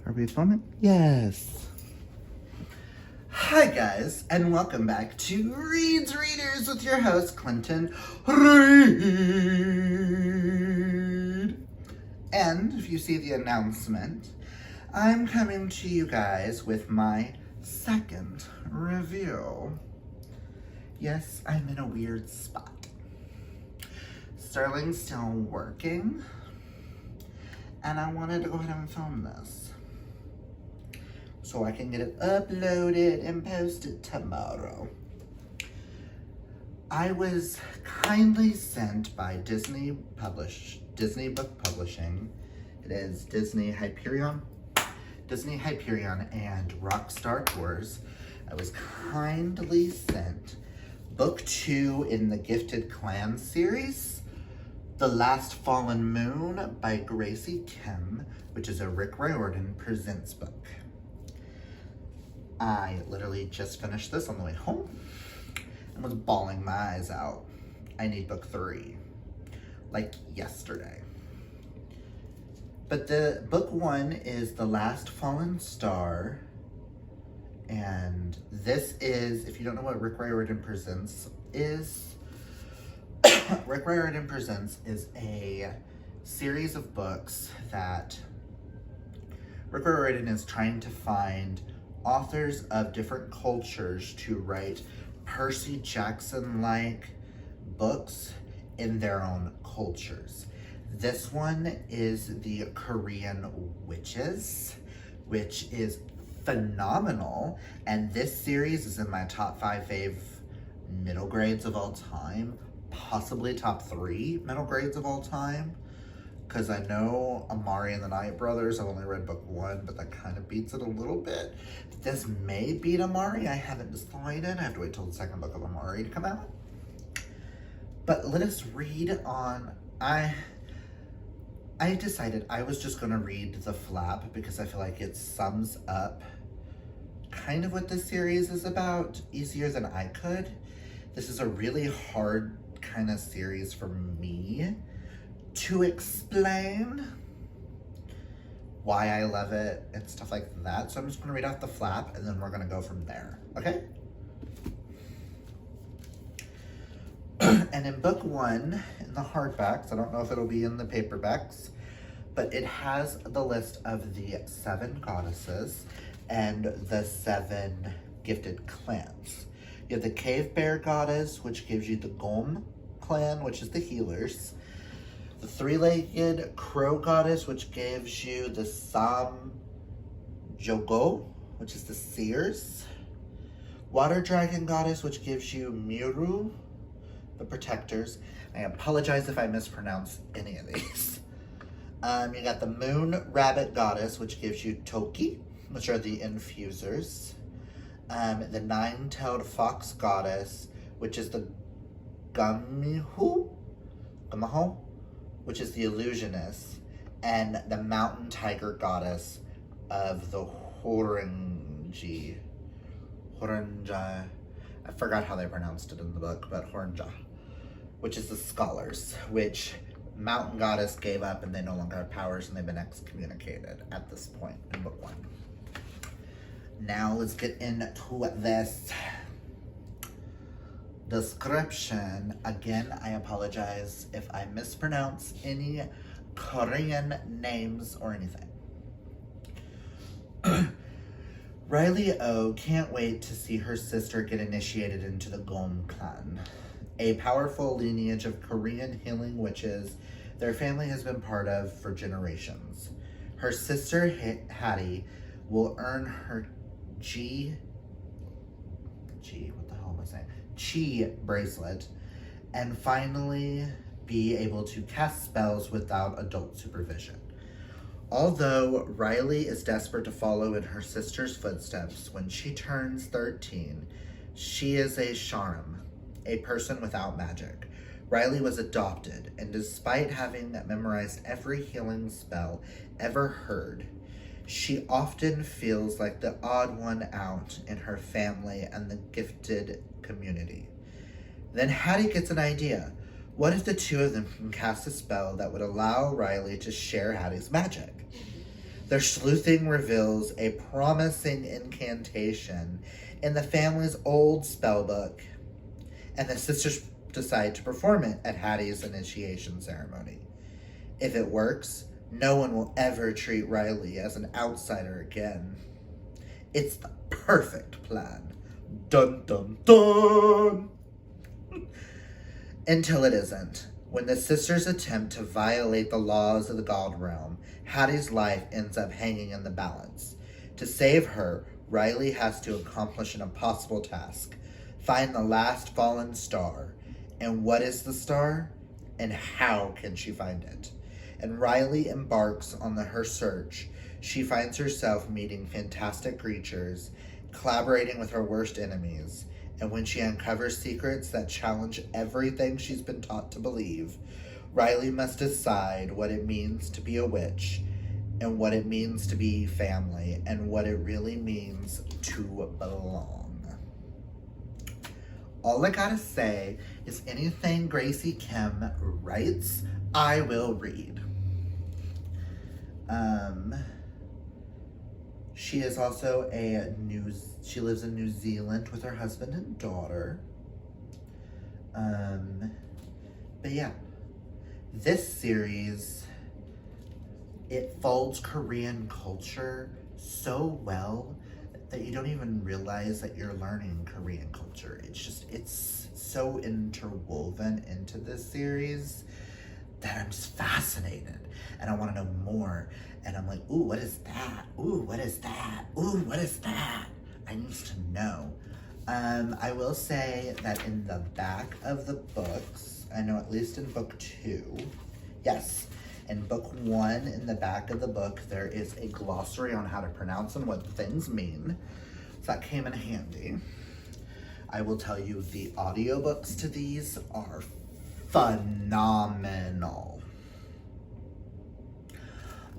Are we filming? Yes. Hi guys, and welcome back to Reads Readers with your host, Clinton Reed. And if you see the announcement, I'm coming to you guys with my second review. Yes, I'm in a weird spot. Sterling's still working, and I wanted to go ahead and film this so I can get it uploaded and posted tomorrow. I was kindly sent by Disney Book Publishing. It is Disney Hyperion and Rockstar Tours. I was kindly sent book 2 in the Gifted Clan series, The Last Fallen Moon by Graci, which is a Riordan Presents book. I literally just finished this on the way home and was bawling my eyes out. I need book 3, like yesterday. But the book 1 is The Last Fallen Star, and this is, if you don't know what Rick Riordan Presents is, Rick Riordan Presents is a series of books that Rick Riordan is trying to find authors of different cultures to write Percy Jackson-like books in their own cultures. This one is the Korean Witches, which is phenomenal, and this series is in my top 5 fave middle grades of all time, possibly top 3 middle grades of all time, because I know Amari and the Night Brothers, I've only read book 1, but that kind of beats it a little bit. This may beat Amari, I haven't decided. I have to wait till the second book of Amari to come out. But let us read on. I decided I was just going to read the flap because I feel like it sums up kind of what this series is about easier than I could. This is a really hard kind of series for me to explain why I love it and stuff like that. So I'm just going to read off the flap and then we're going to go from there. Okay? And in book 1, in the hardbacks, I don't know if it'll be in the paperbacks, but it has the list of the 7 goddesses and the 7 gifted clans. You have the Cave Bear Goddess, which gives you the Gom clan, which is the healers. The 3-legged Crow Goddess, which gives you the Sam Jogo, which is the seers. Water Dragon Goddess, which gives you Miru, the protectors. I apologize if I mispronounce any of these. You got the Moon Rabbit Goddess, which gives you Toki, which are the infusers. The 9-tailed Fox Goddess, which is the Gamaho, which is the illusionist, and the Mountain Tiger Goddess of the Horanja. I forgot how they pronounced it in the book, but Horanja, which is the scholars, which Mountain Goddess gave up and they no longer have powers and they've been excommunicated at this point in book 1. Now let's get into this description. Again, I apologize if I mispronounce any Korean names or anything. Riley O can't wait to see her sister get initiated into the Gom clan, a powerful lineage of Korean healing witches their family has been part of for generations. Her sister Hattie will earn her Chi bracelet and finally be able to cast spells without adult supervision. Although Riley is desperate to follow in her sister's footsteps, when she turns 13, she is a Sharam, a person without magic. Riley was adopted, and despite having memorized every healing spell ever heard, she often feels like the odd one out in her family and the gifted community. Then Hattie gets an idea. What if the two of them can cast a spell that would allow Riley to share Hattie's magic? Their sleuthing reveals a promising incantation in the family's old spellbook, and the sisters decide to perform it at Hattie's initiation ceremony. If it works, no one will ever treat Riley as an outsider again. It's the perfect plan. Dun dun dun! Until it isn't. When the sisters attempt to violate the laws of the God Realm, Hattie's life ends up hanging in the balance. To save her, Riley has to accomplish an impossible task. Find the last fallen star. And what is the star? And how can she find it? And Riley embarks on her search. She finds herself meeting fantastic creatures, collaborating with her worst enemies, and when she uncovers secrets that challenge everything she's been taught to believe, Riley must decide what it means to be a witch, and what it means to be family, and what it really means to belong. All I gotta say is anything Graci Kim writes, I will read. She is also she lives in New Zealand with her husband and daughter. But yeah, this series, it folds Korean culture so well that you don't even realize that you're learning Korean culture. It's so interwoven into this series that I'm just fascinated and I want to know more. And I'm like, ooh, what is that? Ooh, what is that? Ooh, what is that? I need to know. I will say that in the back of the books, I know at least in book 2, yes, in book 1, in the back of the book, there is a glossary on how to pronounce and what things mean. So that came in handy. I will tell you the audiobooks to these are phenomenal.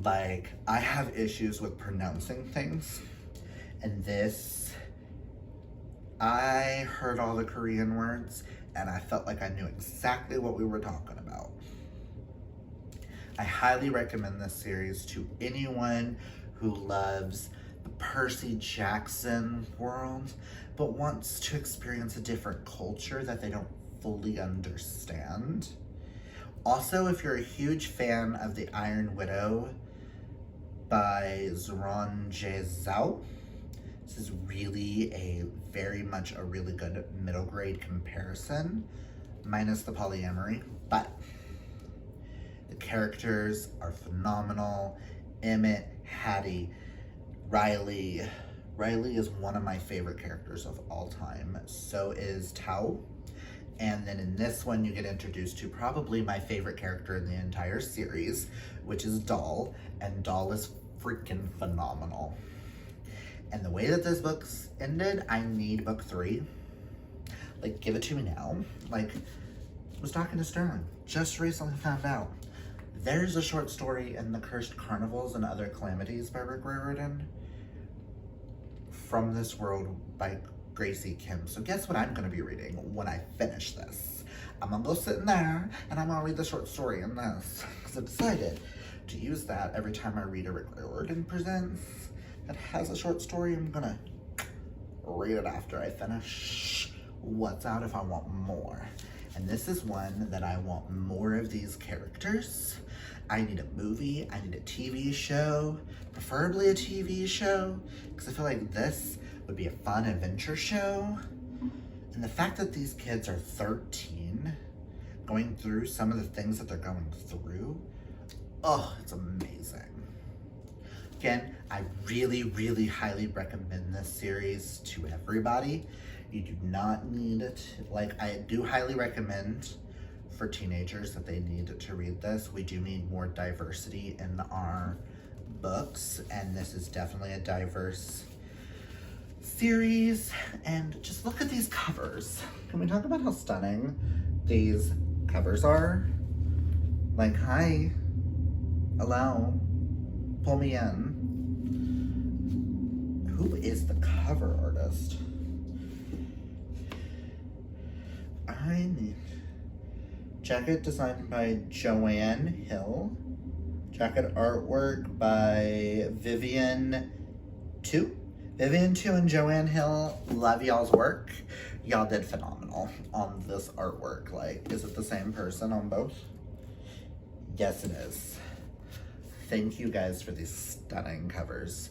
Like, I have issues with pronouncing things, and this, I heard all the Korean words, and I felt like I knew exactly what we were talking about. I highly recommend this series to anyone who loves the Percy Jackson world, but wants to experience a different culture that they don't fully understand. Also, if you're a huge fan of The Iron Widow by Zoran Zhao, this is really very much a really good middle grade comparison, minus the polyamory, but the characters are phenomenal. Emmett, Hattie, Riley. Riley is one of my favorite characters of all time. So is Tao. And then in this one, you get introduced to probably my favorite character in the entire series, which is Doll. And Doll is freaking phenomenal. And the way that this book's ended, I need book 3. Like, give it to me now. Like, I was talking to Sterling. Just recently found out. There's a short story in The Cursed Carnivals and Other Calamities by Riordan from this world by Graci Kim. So guess what I'm going to be reading when I finish this? I'm going to go sit in there and I'm going to read the short story in this. Because I've decided to use that every time I read a Riordan Presents that has a short story. I'm going to read it after I finish what's out if I want more. And this is one that I want more of these characters. I need a movie, I need a TV show, preferably a TV show, because I feel like this would be a fun adventure show. And the fact that these kids are 13, going through some of the things that they're going through, oh, it's amazing. Again, I really, really highly recommend this series to everybody. You do not need it. Like, I do highly recommend for teenagers that they need to read this. We do need more diversity in our books, and this is definitely a diverse series. And just look at these covers. Can we talk about how stunning these covers are? Like, hi, hello, pull me in. Who is the cover artist? I need jacket designed by Joanne Hill. Jacket artwork by Vivian 2. Vivian 2 and Joanne Hill. Love y'all's work. Y'all did phenomenal on this artwork. Like, is it the same person on both? Yes, it is. Thank you guys for these stunning covers.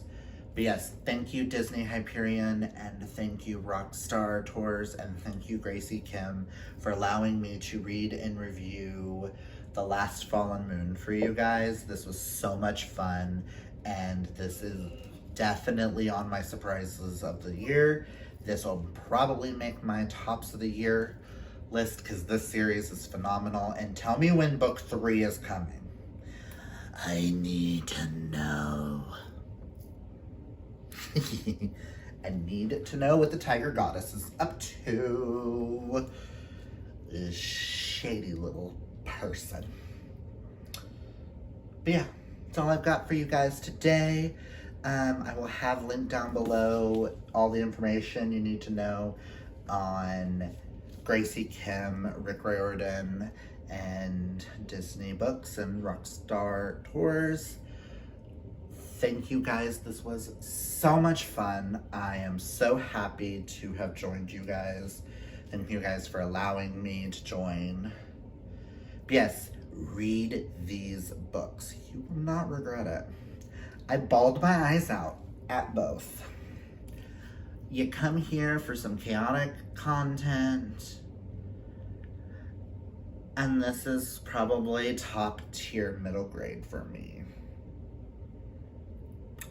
But yes, thank you Disney Hyperion, and thank you Rockstar Tours, and thank you Gracie Kim for allowing me to read and review The Last Fallen Moon for you guys. This was so much fun, and this is definitely on my surprises of the year. This will probably make my tops of the year list because this series is phenomenal. And tell me when book 3 is coming. I need to know. I need to know what the Tiger Goddess is up to. This shady little person. But yeah, that's all I've got for you guys today. I will have linked down below all the information you need to know on Gracie Kim, Riordan, and Disney Books and Rockstar Tours. Thank you guys. This was so much fun. I am so happy to have joined you guys. Thank you guys for allowing me to join. But yes, read these books. You will not regret it. I bawled my eyes out at both. You come here for some chaotic content, and this is probably top tier middle grade for me.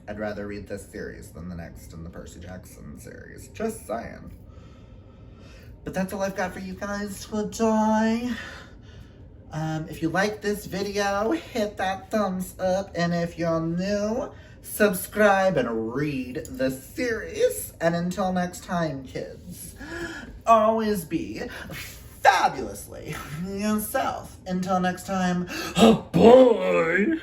I'd rather read this series than the next in the Percy Jackson series. Just saying. But that's all I've got for you guys today. If you like this video, hit that thumbs up. And if you're new, subscribe and read the series. And until next time, kids, always be fabulously yourself. Until next time, bye.